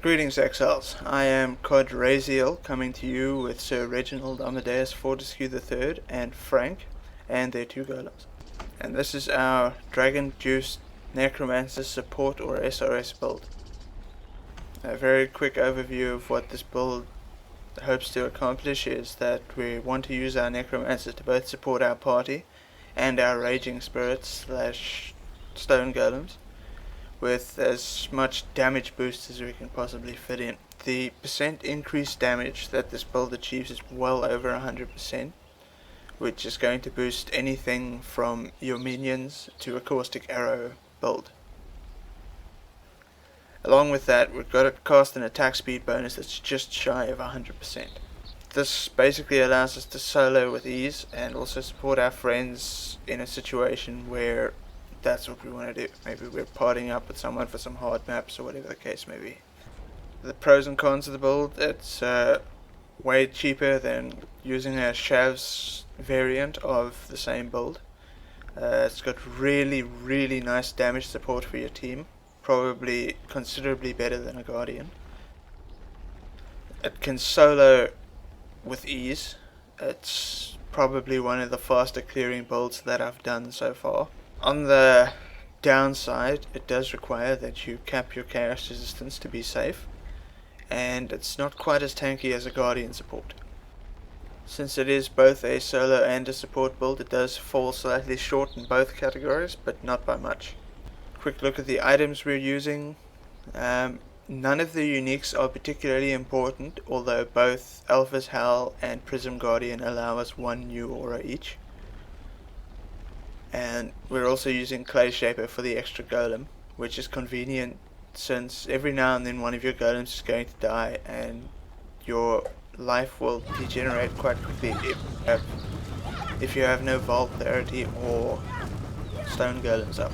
Greetings Exiles, I am Cod Raziel coming to you with Sir Reginald Amadeus Fortescue III and Frank and their two golems. And this is our Dragon-Jooced Necromancer support or SRS build. A very quick overview of what this build hopes to accomplish is that we want to use our Necromancer to both support our party and our Raging Spirits / Stone Golems with as much damage boost as we can possibly fit in. The percent increased damage that this build achieves is well over 100%, which is going to boost anything from your minions to a caustic arrow build. Along with that, we've got to cast an attack speed bonus that's just shy of 100%. This basically allows us to solo with ease and also support our friends in a situation where that's what we want to do. Maybe we're partying up with someone for some hard maps or whatever the case may be. The pros and cons of the build: it's way cheaper than using a Shav's variant of the same build. It's got really nice damage support for your team, probably considerably better than a Guardian. It can solo with ease. It's probably one of the faster clearing builds that I've done so far. On the downside, it does require that you cap your chaos resistance to be safe, and it's not quite as tanky as a Guardian support. Since it is both a solo and a support build, it does fall slightly short in both categories, but not by much. Quick look at the items we're using. None of the uniques are particularly important, although both Alpha's Howl and Prism Guardian allow us one new aura each. And we're also using Clay Shaper for the extra golem, which is convenient since every now and then one of your golems is going to die and your life will degenerate quite quickly if you have no Vault Clarity or Stone Golems up.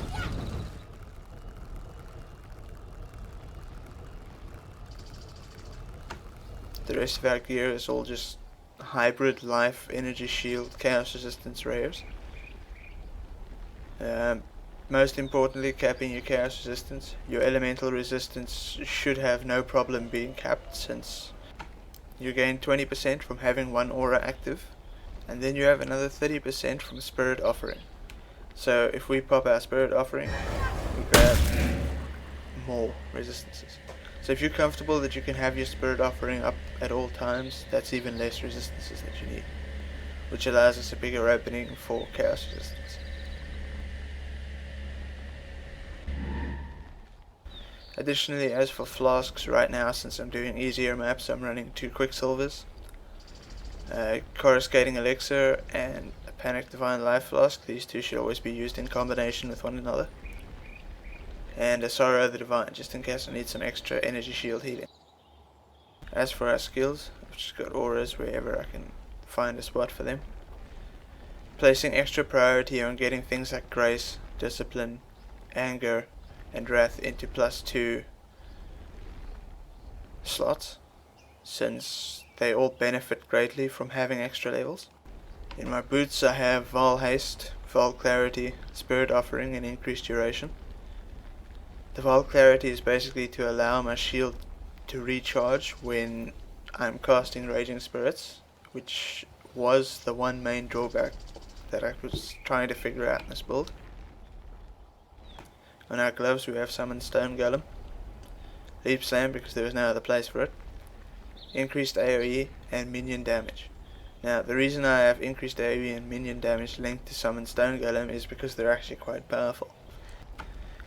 The rest of our gear is all just hybrid life, energy shield, chaos resistance rares. Most importantly, capping your chaos resistance. Your elemental resistance should have no problem being capped, since you gain 20% from having one aura active, and then you have another 30% from Spirit Offering. So if we pop our Spirit Offering, we grab more resistances. So if you're comfortable that you can have your Spirit Offering up at all times, that's even less resistances that you need, which allows us a bigger opening for chaos resistance. Additionally, as for flasks, right now, since I'm doing easier maps, I'm running 2 Quicksilvers, Coruscating Elixir, and a Panic Divine Life Flask. These two should always be used in combination with one another. And a Sorrow the Divine, just in case I need some extra energy shield healing. As for our skills, I've just got auras wherever I can find a spot for them. Placing extra priority on getting things like Grace, Discipline, Anger, and Wrath into +2 slots, since they all benefit greatly from having extra levels. In my boots I have Vaal Haste, Vaal Clarity, Spirit Offering, and Increased Duration. The Vaal Clarity is basically to allow my shield to recharge when I'm casting Raging Spirits, which was the one main drawback that I was trying to figure out in this build. On our gloves we have Summon Stone Golem, Leap Slam because there is no other place for it, increased AoE and minion damage. Now the reason I have increased AoE and minion damage linked to Summon Stone Golem is because they're actually quite powerful.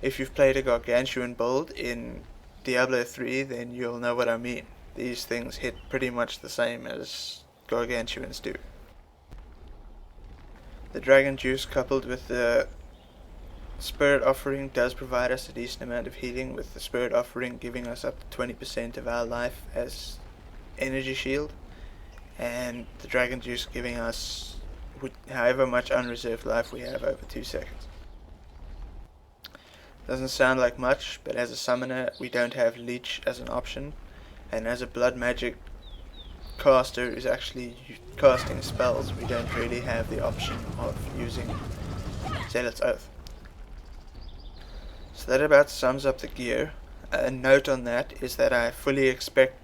If you've played a Gargantuan build in Diablo 3, then you'll know what I mean. These things hit pretty much the same as Gargantuans do. The Dragon-Jooced coupled with the Spirit Offering does provide us a decent amount of healing, with the Spirit Offering giving us up to 20% of our life as energy shield, and the Dragon-Jooced giving us however much unreserved life we have over 2 seconds. Doesn't sound like much, but as a summoner we don't have Leech as an option, and as a blood magic caster who's actually casting spells, we don't really have the option of using Zealot's Oath. So that about sums up the gear. A note on that is that I fully expect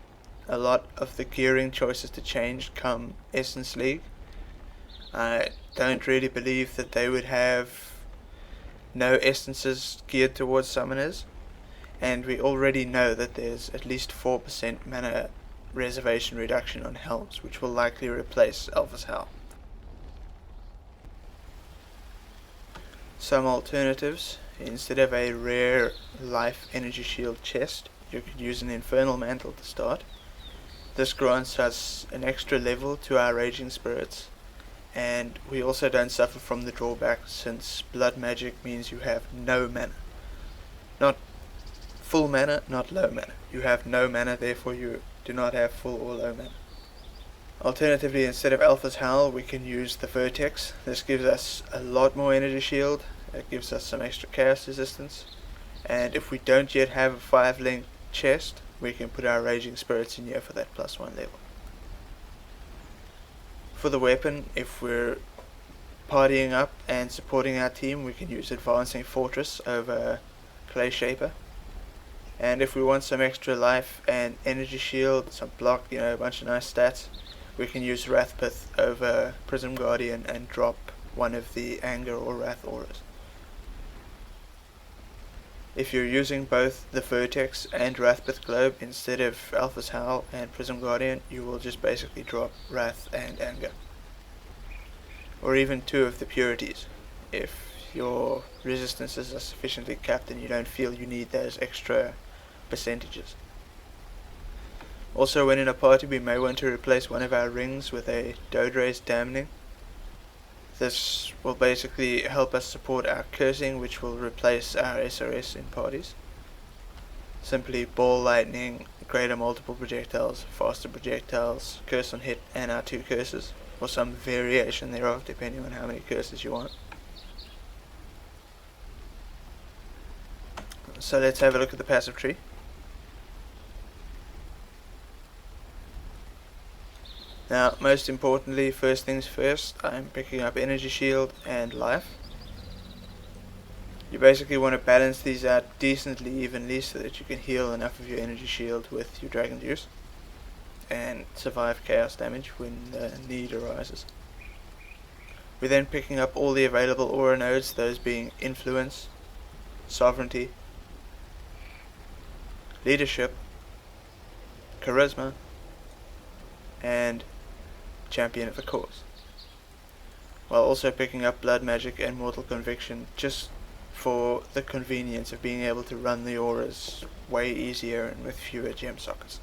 a lot of the gearing choices to change come Essence League. I don't really believe that they would have no essences geared towards summoners, and we already know that there's at least 4% mana reservation reduction on helms, which will likely replace Alpha's Howl. Some alternatives: instead of a rare life energy shield chest, you could use an Infernal Mantle to start. This grants us an extra level to our Raging Spirits, and we also don't suffer from the drawback since Blood Magic means you have no mana. Not full mana, not low mana. You have no mana, therefore you do not have full or low mana. Alternatively, instead of Alpha's Howl, we can use the Vertex. This gives us a lot more energy shield, it gives us some extra chaos resistance, and if we don't yet have a 5-link chest, we can put our Raging Spirits in here for that +1 level. For the weapon, if we're partying up and supporting our team, we can use Advancing Fortress over Clay Shaper. And if we want some extra life and energy shield, some block, a bunch of nice stats, we can use Wrathpith over Prism Guardian and drop one of the Anger or Wrath auras. If you're using both the Vertex and Wrathpith Globe instead of Alpha's Howl and Prism Guardian, you will just basically drop Wrath and Anger. Or even 2 of the Purities, if your resistances are sufficiently capped and you don't feel you need those extra percentages. Also, when in a party, we may want to replace one of our rings with a Dodra's Damning. This will basically help us support our cursing, which will replace our SRS in parties. Simply Ball Lightning, greater multiple projectiles, faster projectiles, curse on hit, and our 2 curses, or some variation thereof depending on how many curses you want. So let's have a look at the passive tree. Now, most importantly, first things first, I'm picking up Energy Shield and Life. You basically want to balance these out decently evenly so that you can heal enough of your Energy Shield with your Dragon-Jooced and survive chaos damage when the need arises. We're then picking up all the available aura nodes, those being Influence, Sovereignty, Leadership, Charisma, and Champion of the Cause, while also picking up Blood Magic and Mortal Conviction just for the convenience of being able to run the auras way easier and with fewer gem sockets.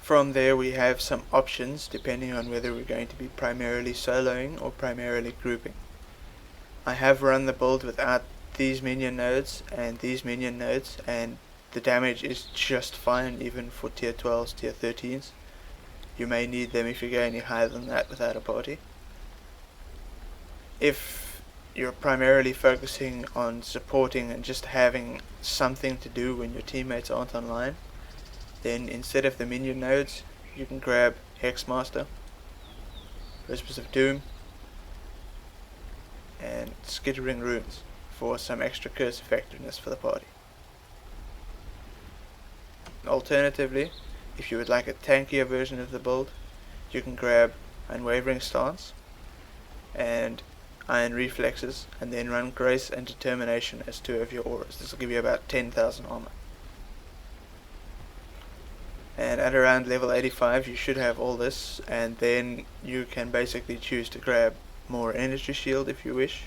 From there we have some options depending on whether we're going to be primarily soloing or primarily grouping. I have run the build without these minion nodes and these minion nodes, and the damage is just fine even for tier 12s, tier 13s. You may need them if you go any higher than that without a party. If you're primarily focusing on supporting and just having something to do when your teammates aren't online, then instead of the minion nodes, you can grab Hexmaster, Whispers of Doom, and Skittering Runes for some extra curse effectiveness for the party. Alternatively, if you would like a tankier version of the build, you can grab Unwavering Stance and Iron Reflexes, and then run Grace and Determination as 2 of your auras. This will give you about 10,000 armor. And at around level 85 you should have all this, and then you can basically choose to grab more Energy Shield if you wish,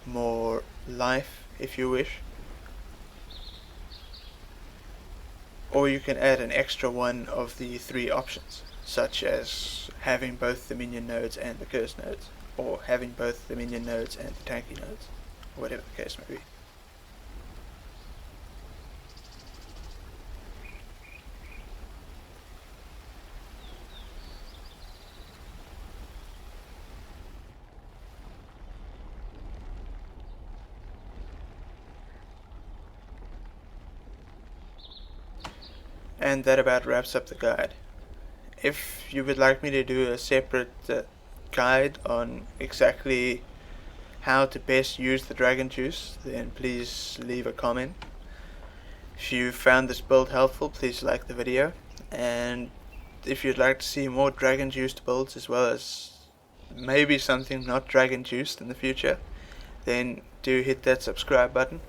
more life if you wish, or you can add an extra one of the 3 options, such as having both the minion nodes and the curse nodes, or having both the minion nodes and the tanky nodes, or whatever the case may be. And that about wraps up the guide. If you would like me to do a separate guide on exactly how to best use the Dragon-Jooced, then please leave a comment. If you found this build helpful, please like the video, and if you'd like to see more Dragon-Jooced builds as well as maybe something not Dragon-Jooced in the future, then do hit that subscribe button.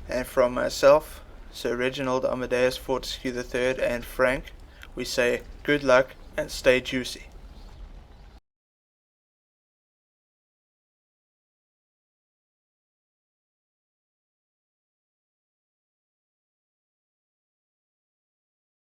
And from myself, Sir Reginald Amadeus Fortescue III, and Frank, we say good luck and stay juicy.